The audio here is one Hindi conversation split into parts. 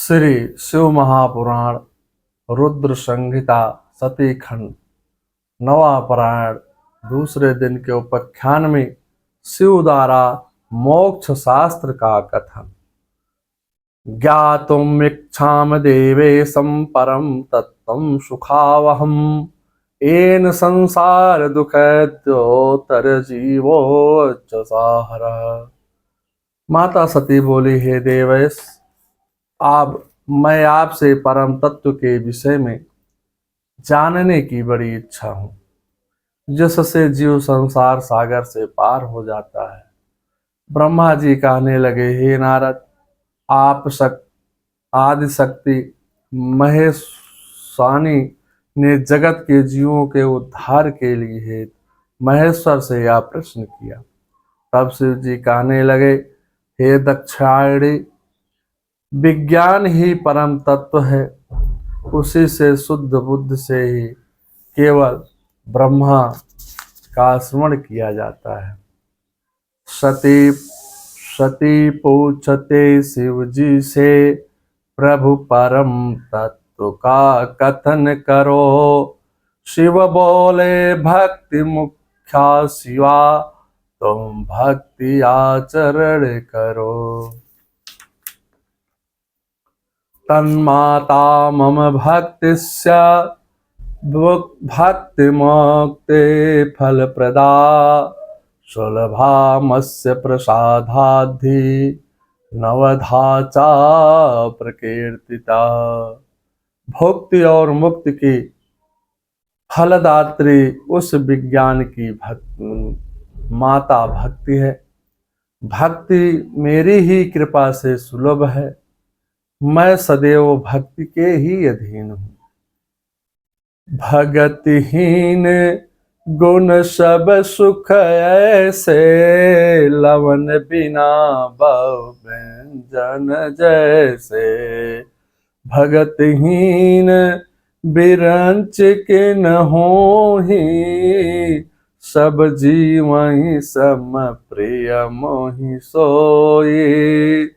श्री शिव महापुराण रुद्र संहिता सती खंड नवा पारायण दूसरे दिन के उपाख्यान में शिव द्वारा मोक्ष शास्त्र का कथन। ज्ञातुम इच्छाम देवेशं परम तत्त्वं सुखावहम येन संसार दुखद्योतर जीवो साहर। माता सती बोली, हे देवेश, मैं आपसे परम तत्व के विषय में जानने की बड़ी इच्छा हूँ, जिससे जीव संसार सागर से पार हो जाता है। ब्रह्मा जी कहने लगे, हे नारद, आप आदि शक्ति महेश्वानी ने जगत के जीवों के उद्धार के लिए महेश्वर से यह प्रश्न किया। तब शिव जी कहने लगे, हे दक्षायणी, विज्ञान ही परम तत्व है। उसी से शुद्ध बुद्ध से ही केवल ब्रह्मा का स्मरण किया जाता है। सती पूछते शिव जी से, प्रभु परम तत्व का कथन करो। शिव बोले, भक्ति मुख्या शिवा, तुम भक्ति आचरण करो। तन्माता मम भक्तिस्य भक्ति मुक्ते फलप्रदा, सुलभामस्य प्रसादाद्धि नवधा चा प्रकीर्तिता। भक्ति और मुक्ति की फलदात्री उस विज्ञान की माता भक्ति है। भक्ति मेरी ही कृपा से सुलभ है। मैं सदैव भक्ति के ही अधीन हूँ। भगतिहीन गुण सब सुख ऐसे, लवन बिना बहु व्यंजन जैसे। भगतिहीन बिरंच के न होहि, सब जीवहि सम प्रिय मोहि सोई।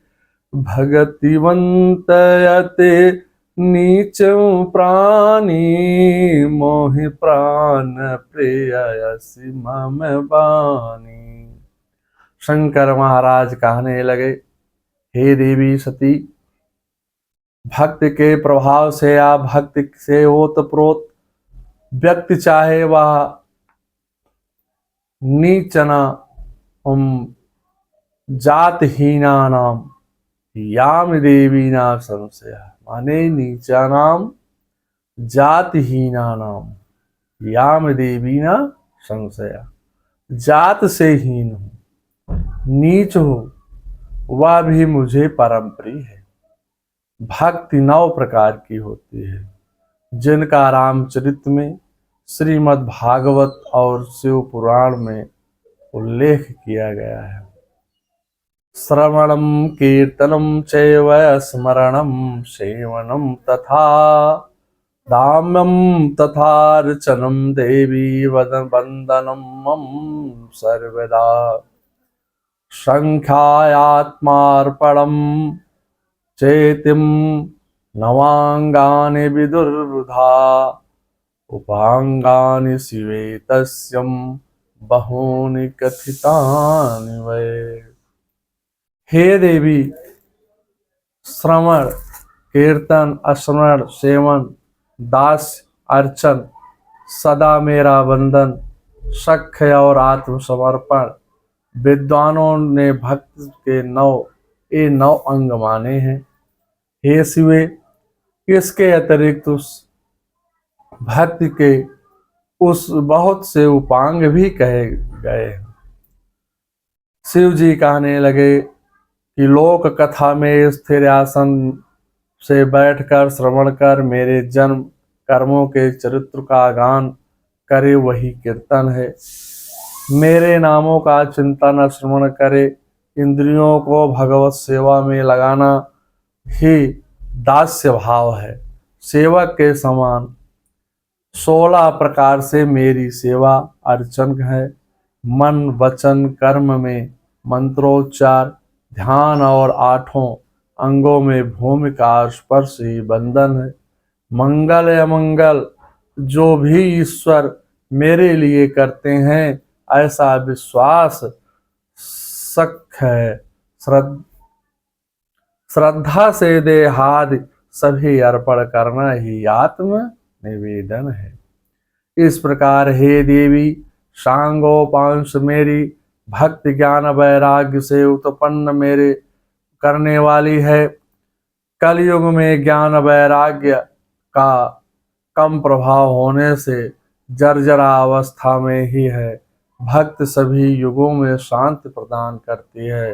भगतिवंत अति नीच प्राणी, मोहि प्राण प्रिय यसी मम बानी। शंकर महाराज कहने लगे, हे देवी सती, भक्ति के प्रभाव से या भक्ति से ओतप्रोत व्यक्ति, चाहे वह नीचना जातहीना नाम याम देवी नाम संशय, माने नीचा नाम जातहीना नाम याम देवी ना संशय। जात से हीन हो, नीच हो, वह भी मुझे परम प्रिय है। भक्ति 9 प्रकार की होती है, जिनका रामचरित में, श्रीमद् भागवत और शिव पुराण में उल्लेख किया गया है। श्रवणं कीर्तनं चैव स्मरणं सेवनं तथा दाम्यं तथार्चनं देवी वन्दनं मम सर्वदा। संख्यायात्मार्पणं चेतिं नवांगानि विदुर्बुधा, उपांगानि शिवे तस्यं बहूनि कथितानि वै। हे देवी, श्रवण कीर्तन स्मरण सेवन दास अर्चन सदा मेरा वंदन, सख्य और आत्मसमर्पण विद्वानों ने भक्ति के 9 अंग माने हैं। हे शिवे, इसके अतिरिक्त उस भक्ति के उस बहुत से उपांग भी कहे गए हैं। शिव जी कहने लगे कि लोक कथा में स्थिर आसन से बैठकर श्रवण कर मेरे जन्म कर्मों के चरित्र का गान करे, वही कीर्तन है। मेरे नामों का चिंतन श्रवण करे, इंद्रियों को भगवत सेवा में लगाना ही दास्य भाव है। सेवक के समान 16 प्रकार से मेरी सेवा अर्चन है। मन वचन कर्म में मंत्रोच्चार, ध्यान और 8 अंगों में भूमि का स्पर्श ही बंधन है। मंगल अमंगल जो भी ईश्वर मेरे लिए करते हैं, ऐसा विश्वास सख्त है। श्रद्धा से देहादि सभी अर्पण करना ही आत्म निवेदन है। इस प्रकार हे देवी, सांगोपांश मेरी भक्ति ज्ञान वैराग्य से उत्पन्न मेरे करने वाली है। कलयुग में ज्ञान वैराग्य का कम प्रभाव होने से जर्जरा अवस्था में ही है। भक्त सभी युगों में शांति प्रदान करती है,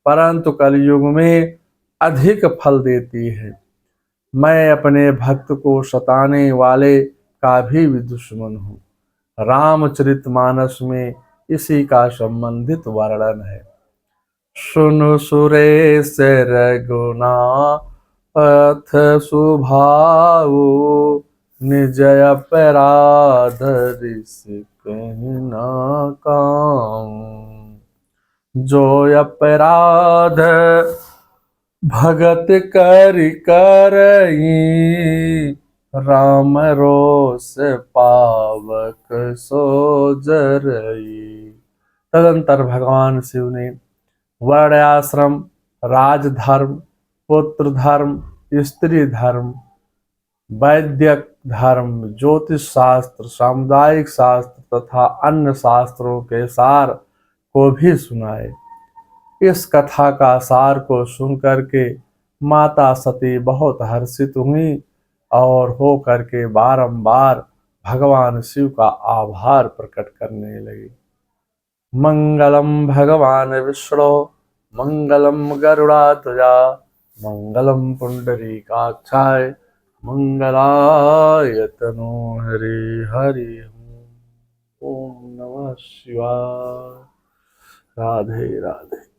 परंतु कलयुग में अधिक फल देती है। मैं अपने भक्त को सताने वाले का भी दुश्मन हूँ। रामचरितमानस में इसी का संबंधित वर्णन है। सुनु सुरेश रघुनाथ सुभाऊ, निज अपराध ऋष कहि न काऊँ। जो अपराध भगत करि करई, राम रोष पावक सो जरई। तदंतर भगवान शिव ने वर्ण आश्रम, राजधर्म, पुत्र धर्म, स्त्री धर्म, वैद्यक धर्म, ज्योतिष शास्त्र, सामुदायिक शास्त्र तथा अन्य शास्त्रों के सार को भी सुनाए। इस कथा का सार को सुनकर के माता सती बहुत हर्षित हुई और हो करके बारंबार भगवान शिव का आभार प्रकट करने लगी। मंगलम भगवान विष्णु, मंगलम गरुड़ाध्वजा, मंगलम पुंडरीकाक्षाय, मंगलाय तनो हरि हरि। ओम नमः शिवाय। राधे राधे।